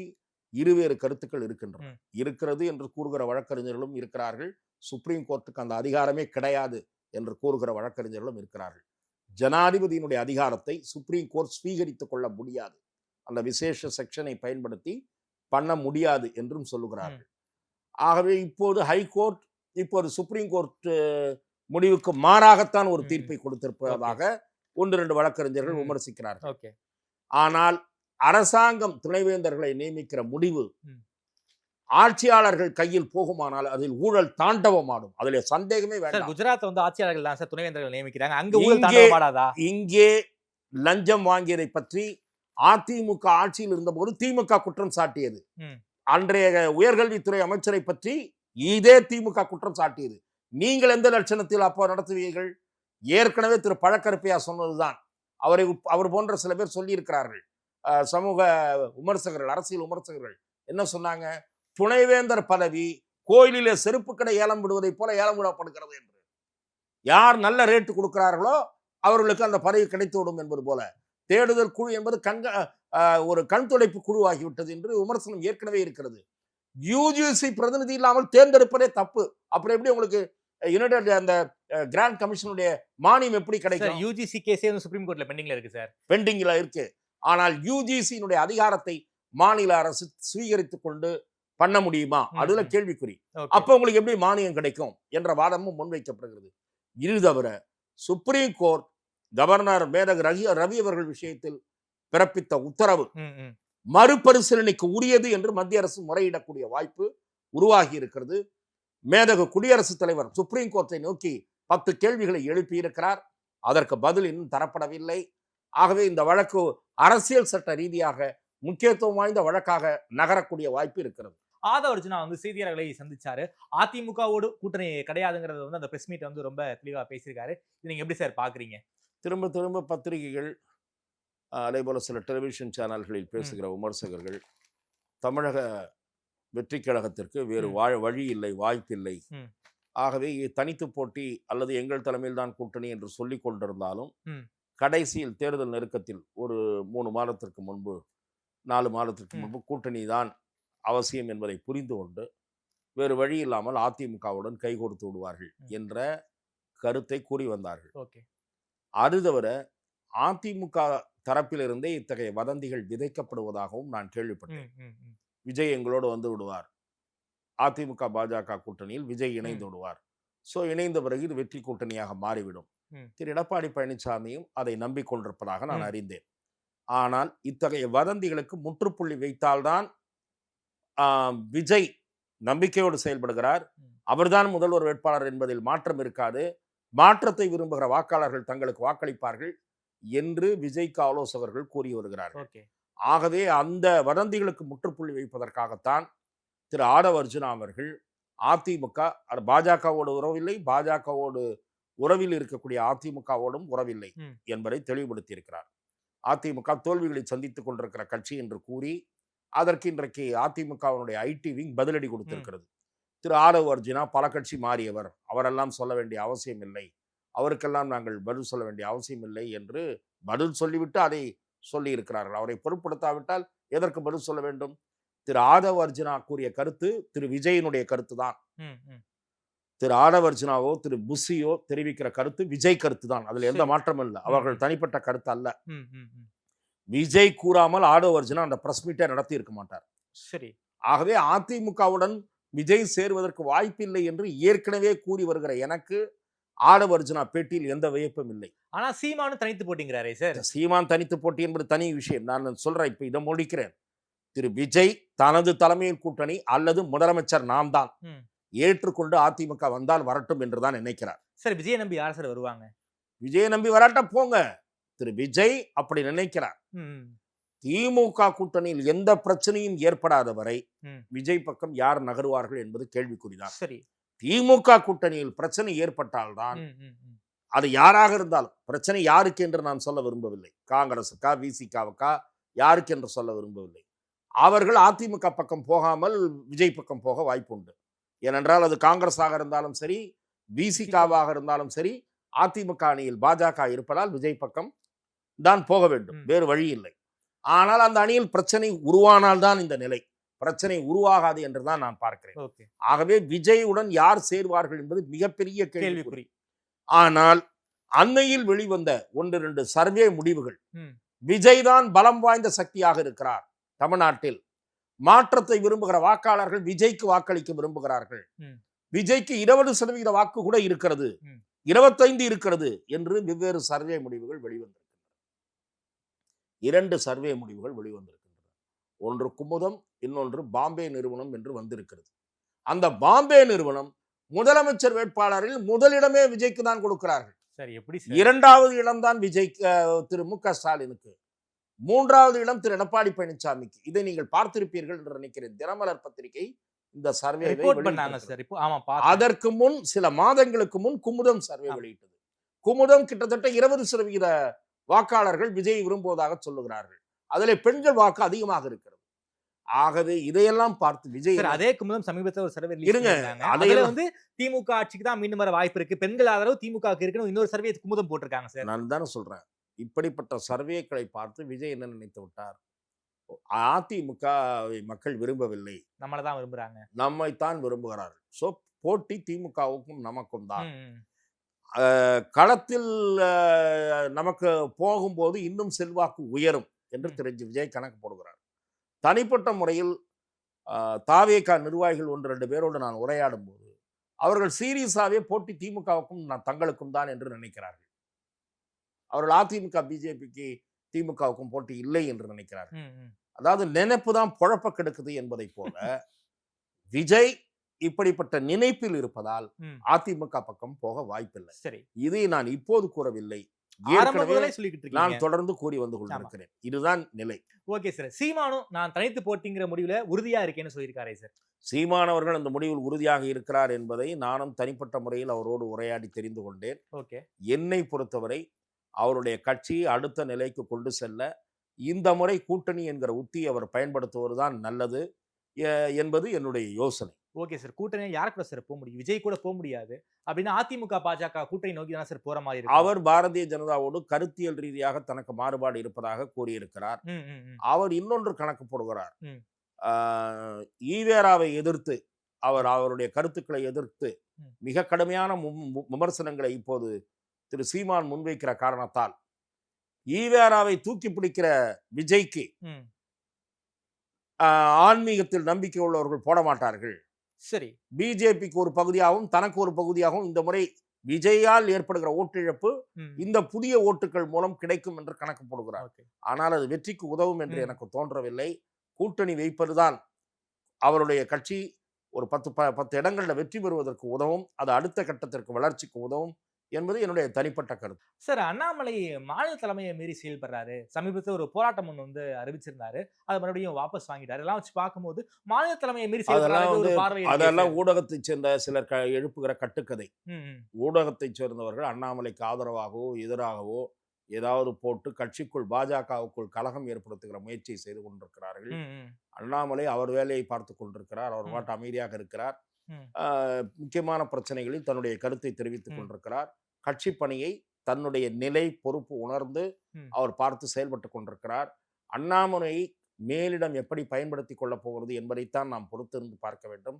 இருவேறு கருத்துக்கள் இருக்கின்றன. இருக்கிறது என்று கூறுகிற வழக்கறிஞர்களும் இருக்கிறார்கள். சுப்ரீம் கோர்ட்டுக்கு அந்த அதிகாரமே கிடையாது என்று கூறுகிற வழக்கறிஞர்களும் இருக்கிறார்கள். ஜனாதிபதியினுடைய அதிகாரத்தை சுப்ரீம் கோர்ட் ஸ்வீகரித்துக் கொள்ள முடியாது, அந்த விசேஷ செக்ஷனை பயன்படுத்தி பண்ண முடியாது என்றும் சொல்லுகிறார்கள். ஆகவே இப்போது ஹைகோர்ட் இப்போது சுப்ரீம் கோர்ட் முடிவுக்கு மாறாகத்தான் ஒரு தீர்ப்பை கொடுத்திருப்பதாக ஒன்று இரண்டு வழக்கறிஞர்கள் விமர்சிக்கிறார்கள். ஆனால் அரசாங்கம் துணைவேந்தர்களை நியமிக்கிற முடிவு ஆட்சியாளர்கள் கையில் போகுமானால் அதில் ஊழல் தாண்டவமாடும், அதில் சந்தேகமே வேண்டாம். குஜராத் வந்து ஆட்சியாளர்கள் தான் சார் துணைவேந்தர்கள் நியமிக்கிறாங்க. அங்க ஊழல் தாண்டவமாடாதா? இங்கே லஞ்சம் வாங்கியதை பற்றி அதிமுக ஆட்சியில் இருந்தபோது திமுக குற்றம் சாட்டியது. அன்றைய உயர்கல்வித்துறை அமைச்சரை பற்றி இதே திமுக குற்றம் சாட்டியது. நீங்கள் எந்த லட்சணத்தில் அப்போ நடத்துவீர்கள்? ஏற்கனவே திரு பழக்கருப்பையா சொன்னதுதான். அவர் போன்ற சில பேர் சொல்லி இருக்கிறார்கள். சமூக விமர்சகர்கள், அரசியல் விமர்சகர்கள் என்ன சொன்னாங்க? துணைவேந்தர் பதவி கோயிலிலே செருப்பு கடை ஏலம் விடுவதை போல ஏலம் விடப்படுகிறது என்று. யார் நல்ல ரேட்டு கொடுக்கிறார்களோ அவர்களுக்கு அந்த பதவி கிடைத்துவிடும் என்பது போல தேடுதல் குழு என்பது ஒரு கண் துடைப்பு குழு ஆகிவிட்டது என்று விமர்சனம் ஏற்கனவே இருக்கிறது. யூஜிசி பிரதிநிதி இல்லாமல் தேர்ந்தெடுப்பதே தப்பு. அப்புறம் எப்படி உங்களுக்கு யுனைடெட் அந்த கிராண்ட் கமிஷனுடைய மானியம் எப்படி கிடைக்கும்? யூஜிசி கேஸே சுப்ரீம் கோர்ட்ல பெண்டிங்ல இருக்கு சார். பெண்டிங்ல இருக்கு. ஆனால் யூஜிசியினுடைய அதிகாரத்தை மாநில அரசு ஸ்வீகரித்துக் கொண்டு பண்ண முடியுமா? அதுல கேள்விக்குறி. அப்ப உங்களுக்கு எப்படி மானியம் கிடைக்கும் என்ற வாதமும் முன்வைக்கப்படுகிறது. இது தவிர சுப்ரீம் கோர்ட் கவர்னர் மேதகு ரவி அவர்கள் விஷயத்தில் பிறப்பித்த உத்தரவு மறுபரிசீலனைக்கு உரியது என்று மத்திய அரசு முறையிடக்கூடிய வாய்ப்பு உருவாகி இருக்கிறது. மேதகு குடியரசுத் தலைவர் சுப்ரீம் கோர்ட்டை நோக்கி 10 கேள்விகளை எழுப்பியிருக்கிறார். அதற்கு பதில் இன்னும் தரப்படவில்லை. ஆகவே இந்த வழக்கு அரசியல் சட்ட ரீதியாக முக்கியத்துவம் வாய்ந்த வழக்காக நகரக்கூடிய வாய்ப்பு இருக்கிறது. ஆதவ் அர்ஜுனா வந்து செய்தியாளர்களை சந்திச்சாரு. அதிமுகவோடு கூட்டணி கிடையாதுங்கிறது வந்து அந்த பிரஸ் மீட் வந்து ரொம்ப தெளிவா பேசியிருக்காரு. இது நீங்க எப்படி சார் பாக்குறீங்க? திரும்ப திரும்ப பத்திரிகைகள் அதே போல சில டெலிவிஷன் சேனல்களில் பேசுகிற விமர்சகர்கள் தமிழக வெற்றி கழகத்திற்கு வேறு வழி இல்லை, வாய்ப்பில்லை, ஆகவே தனித்து போட்டி அல்லது எங்கள் தலைமையில் தான் கூட்டணி என்று சொல்லிக் கொண்டிருந்தாலும் கடைசியில் தேர்தல் நெருக்கத்தில் ஒரு 3 மாதத்திற்கு முன்பு 4 மாதத்திற்கு முன்பு கூட்டணி தான் அவசியம் என்பதை புரிந்து கொண்டு வேறு வழி இல்லாமல் அதிமுகவுடன் கைகோர்த்து விடுவார்கள் என்ற கருத்தை கூறி வந்தார்கள். அது தவிர அதிமுக தரப்பிலிருந்தே இத்தகைய வதந்திகள் விதைக்கப்படுவதாகவும் நான் கேள்விப்பட்டேன். விஜய் எங்களோடு வந்து விடுவார், அதிமுக பாஜக கூட்டணியில் விஜய் இணைந்து விடுவார், சோ இணைந்த பிறகு இது வெற்றி கூட்டணியாக மாறிவிடும். திரு எடப்பாடி பழனிசாமியும் அதை நம்பிக்கொண்டிருப்பதாக நான் அறிந்தேன். ஆனால் இத்தகைய வதந்திகளுக்கு முற்றுப்புள்ளி வைத்தால்தான் விஜய் நம்பிக்கையோடு செயல்படுகிறார், அவர்தான் முதல்வர் வேட்பாளர் என்பதில் மாற்றம் இருக்காது, மாற்றத்தை விரும்புகிற வாக்காளர்கள் தங்களுக்கு வாக்களிப்பார்கள் என்று விஜய்க்கு ஆலோசகர்கள் கூறி வருகிறார்கள். ஆகவே அந்த வதந்திகளுக்கு முற்றுப்புள்ளி வைப்பதற்காகத்தான் திரு ஆதவ் அர்ஜுனா அவர்கள் அதிமுக பாஜகவோடு உறவில்லை, பாஜகவோடு உறவில் இருக்கக்கூடிய அதிமுகவோடும் உறவில்லை என்பதை தெளிவுபடுத்தி இருக்கிறார். அதிமுக தோல்விகளை சந்தித்துக் கொண்டிருக்கிற கட்சி என்று கூறி அதற்கு இன்றைக்கு அதிமுகவினுடைய ஐடி விங் பதிலடி கொடுத்திருக்கிறது. திரு ஆதவ் அர்ஜுனா பல கட்சி மாறியவர், அவரெல்லாம் சொல்ல வேண்டிய அவசியம் இல்லை, அவருக்கெல்லாம் நாங்கள் பதில் சொல்ல வேண்டிய அவசியம் இல்லை என்று பதில் சொல்லிவிட்டு அதை சொல்லி இருக்கிறார்கள். அவரை பொருட்படுத்தாவிட்டால் எதற்கு பதில் சொல்ல வேண்டும்? திரு ஆதவ் அர்ஜுனா கூறிய கருத்து திரு விஜயினுடைய கருத்து தான். திரு ஆதவ் அர்ஜுனாவோ திரு புஷியோ தெரிவிக்கிற கருத்து விஜய் கருத்து தான். அதுல எந்த மாற்றமும் இல்லை, அவர்கள் தனிப்பட்ட கருத்து அல்ல. விஜய் கூறாமல் ஆதவ் அர்ஜுனா அந்த பிரஸ் மீட்டை நடத்தி இருக்க மாட்டார். சரி. ஆகவே அதிமுகவுடன் விஜய் சேருவதற்கு வாய்ப்பில்லை என்று ஏற்கனவே கூறி வருகிற எனக்கு ஆதவ் அர்ஜுனா பேட்டியில் எந்த வியப்பும் இல்லை. ஆனா சீமான் தனித்து போட்டிங்கிறாரே சார். சீமான் தனித்து போட்டி என்பது தனி விஷயம். நான் சொல்றேன், இப்ப இதை முடிக்கிறேன். திரு விஜய் தனது தலைமையில் கூட்டணி அல்லது முதலமைச்சர் நான் தான் ஏற்றுக்கொண்டு அதிமுக வந்தால் வரட்டும் என்றுதான் நினைக்கிறார். சார் விஜயை நம்பி யார் சார் வருவாங்க? விஜயை நம்பி வராட்டா போங்க. திரு விஜய் அப்படி நினைக்கிறார். ம். திமுக கூட்டணியில் எந்த பிரச்சனையும் ஏற்படாத வரை ம். விஜய் பக்கம் யார் நகருவார்கள் என்பது கேள்விக்குறிதான். சரி. திமுக கூட்டணியில் பிரச்சனை ஏற்பட்டால்தான் ம், ம், ம். அது யாராக இருந்தாலும், பிரச்சனை யாருக்கு என்று நான் சொல்ல விரும்பவில்லை, காங்கிரசுக்கா விசிகாவுக்கா யாருக்கு என்று சொல்ல விரும்பவில்லை, அவர்கள் அதிமுக பக்கம் போகாமல் விஜய் பக்கம் போக வாய்ப்பு உண்டு. ஏனென்றால் அது காங்கிரஸாக இருந்தாலும் சரி, விசிகாவாக இருந்தாலும் சரி, அதிமுக அணியில் பாஜக இருப்பதால் விஜய் பக்கம் தான் போக வேண்டும், வேறு வழி இல்லை. ஆனால் அந்த அணியில் பிரச்சனை உருவானால்தான் இந்த நிலை. பிரச்சனை உருவாகாது என்றுதான் நான் பார்க்கிறேன். ஓகே. ஆகவே விஜயுடன் யார் சேர்வார்கள் என்பது மிகப்பெரிய கேள்விக்குறி. கேள்விக்குறி. ஆனால் அண்மையில் வெளிவந்த 1-2 சர்வே முடிவுகள் ம். விஜய் தான் பலம் வாய்ந்த சக்தியாக இருக்கிறார். தமிழ்நாட்டில் மாற்றத்தை விரும்புகிற வாக்காளர்கள் விஜய்க்கு வாக்களிக்க விரும்புகிறார்கள். ம். விஜய்க்கு 20% வாக்கு கூட இருக்கிறது, ம். 25 இருக்கிறது என்று வெவ்வேறு சர்வே முடிவுகள் வெளிவந்திருக்கின்றன. 2 சர்வே முடிவுகள் வெளிவந்திருக்கின்றன. ஒன்று குமுதம், இன்னொன்று பாம்பே நிறுவனம் என்று வந்திருக்கிறது. அந்த பாம்பே நிறுவனம் முதலமைச்சர் வேட்பாளரில் முதலிடமே விஜய்க்கு தான் கொடுக்கிறார்கள். சரி, எப்படி சார்? 2வது இடம் தான் விஜய் திரு மு.க. ஸ்டாலினுக்கு, 3வது இடம் திரு எடப்பாடி பழனிசாமிக்கு. இதை நீங்கள் பார்த்திருப்பீர்கள் என்று நினைக்கிறேன். தினமலர் பத்திரிகை இந்த சர்வே ரிப்போர்ட் பண்ணாங்க சார். இப்போ ஆமா பார்த்தேன். அதற்கு முன் சில மாதங்களுக்கு முன் குமுதம் சர்வே வெளியிட்டது. குமுதம் கிட்டத்தட்ட 20% வாக்காளர்கள் விஜய் விரும்புவதாக சொல்லுகிறார்கள். அதிலே பெண்கள் வாக்கு அதிகமாக இருக்கிறது. ஆகவே இதையெல்லாம் பார்த்து விஜய் அதே குமுதம் சமீபத்தில் ஒரு சர்வே இருங்க, அதுல வந்து திமுக ஆட்சிக்கு தான் மீண்டும் வர வாய்ப்பு இருக்கு, பெண்கள் ஆதரவு திமுக இருக்குன்னு இன்னொரு சர்வே குமுதம் போட்டிருக்காங்க சார். நான் தானே சொல்றேன், இப்படிப்பட்ட சர்வேக்களை பார்த்து விஜய் என்ன நினைத்து விட்டார், அதிமுக மக்கள் விரும்பவில்லை, நம்மளை தான் விரும்புறாங்க, நம்மைத்தான் விரும்புகிறார்கள். சோ போட்டி திமுகவுக்கும் நமக்கும் தான். ம். களத்தில் நமக்கு போகும்போது இன்னும் செல்வாக்கு உயரும் என்று திரு விஜய் கணக்கு போடுகிறார். தனிப்பட்ட முறையில் தாவேகா நிர்வாகிகள் 1-2 பேரோடு நான் உரையாடும் போது அவர்கள் சீரியஸாவே போட்டி திமுகவுக்கும் தங்களுக்கும் தான் என்று நினைக்கிறார்கள். அவர்கள் அதிமுக பிஜேபிக்கு திமுகவுக்கும் போட்டி இல்லை என்று நினைக்கிறார்கள். அதாவது நினைப்பு தான் பொழப்ப கெடுக்குது என்பதை போல விஜய் இப்படிப்பட்ட நினைப்பில் இருப்பதால் அதிமுக பக்கம் போக வாய்ப்பில்லை. சரி, இதை நான் இப்போது கூறவில்லை, நான் தொடர்ந்து கூறி வந்து கொண்டிருக்கிறேன். இதுதான் நிலை. Okay sir. சீமானும் நான் தனித்து போட்டிங்கிற முடிவுல உறுதியா இருக்கேன்னு சொல்லியிருக்காரே சார். சீமானவர்கள் அந்த முடிவில் உறுதியாக இருக்கிறார் என்பதை நானும் தனிப்பட்ட முறையில் அவரோடு உரையாடி தெரிந்து கொண்டேன். ஓகே. என்னை பொறுத்தவரை அவருடைய கட்சியை அடுத்த நிலைக்கு கொண்டு செல்ல இந்த முறை கூட்டணி என்கிற உத்தியை அவர் பயன்படுத்துவதுதான் நல்லது என்பது என்னுடைய யோசனை. Okay sir. கூட்டணி யார் கூட சார் போக முடியும்? விஜய் கூட போக முடியாது அப்படின்னா அதிமுக பாஜக கூட்டணி நோக்கி தான் சார் போற மாதிரி இருக்கு. அவர் பாரதிய ஜனதாவோடு கருத்தியல் ரீதியாக தனக்கு மாறுபாடு இருப்பதாக கூறியிருக்கிறார். அவர் இன்னொன்று கணக்கு போடுகிறார். ஈவேராவை எதிர்த்து அவருடைய கருத்துக்களை எதிர்த்து மிக கடுமையான விமர்சனங்களை இப்போது திரு சீமான் முன்வைக்கிற காரணத்தால் ஈவேராவை தூக்கி பிடிக்கிற விஜய்க்கு ஆன்மீகத்தில் நம்பிக்கை உள்ளவர்கள் போட மாட்டார்கள். சரி, பிஜேபிக்கு ஒரு பகுதியாகவும் தனக்கு ஒரு பகுதியாகவும் இந்த முறை விஜயால் ஏற்படுகிற ஓட்டிழப்பு இந்த புதிய ஓட்டுகள் மூலம் கிடைக்கும் என்று கணக்கு போடுகிறார். ஆனால் அது வெற்றிக்கு உதவும் என்று எனக்கு தோன்றவில்லை. கூட்டணி வைப்பதுதான் அவருடைய கட்சி ஒரு 10 இடங்கள்ல வெற்றி பெறுவதற்கு உதவும், அது அடுத்த கட்டத்திற்கு வளர்ச்சிக்கு உதவும் என்பது என்னுடைய தனிப்பட்ட கருத்து. சார், அண்ணாமலை மாநில தலைமையை மீறி செயல்படுறாரு. சமீபத்தில் ஒரு போராட்டம் ஒன்று வந்து அறிவிச்சிருந்தாரு, அது மறுபடியும் வாபஸ் வாங்கிட்டாரு. எல்லாம் வச்சு பார்க்கும்போது மாநில தலைமையை மீறி செயல்படுறாரு. அதெல்லாம் ஊடகத்தை சேர்ந்த சிலர் எழுப்புகிற கட்டுக்கதை. ஊடகத்தை சேர்ந்தவர்கள் அண்ணாமலைக்கு ஆதரவாகவோ எதிராகவோ ஏதாவது போட்டு கட்சிக்குள் பாஜகவுக்குள் கலகம் ஏற்படுத்துகிற முயற்சியை செய்து கொண்டிருக்கிறார்கள். அண்ணாமலை அவர் வேலையை பார்த்து கொண்டிருக்கிறார், அவர் பாட்டு அமைதியாக இருக்கிறார். முக்கியமான பிரச்சனைகளில் தன்னுடைய கருத்தை தெரிவித்துக் கொண்டிருக்கிறார். கட்சி பணியை தன்னுடைய நிலை பொறுப்பு உணர்ந்து அவர் பார்த்து செயல்பட்டு கொண்டிருக்கிறார். அண்ணாமலை மேலிடம் எப்படி பயன்படுத்தி கொள்ளப் போகிறது என்பதைத்தான் நாம் பொறுத்திருந்து பார்க்க வேண்டும்.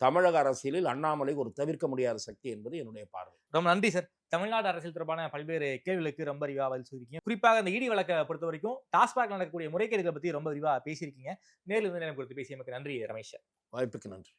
தமிழக அரசியலில் அண்ணாமலை ஒரு தவிர்க்க முடியாத சக்தி என்பது என்னுடைய பார்வை. ரொம்ப நன்றி சார். தமிழ்நாடு அரசியல் தொடர்பான பல்வேறு கேள்விகளுக்கு ரொம்ப விரிவாக பதில் சொல்லியிருக்கீங்க. குறிப்பாக இந்த இடி வழக்கை பொறுத்த வரைக்கும் டாஸ்மாக் நடக்கக்கூடிய முறைகேடுகளை பத்தி ரொம்ப விரிவாக பேசியிருக்கீங்க. நேரில் இருந்து நேரம் கொடுத்து பேசியமைக்கு நன்றி ரமேஷ். வாய்ப்புக்கு நன்றி.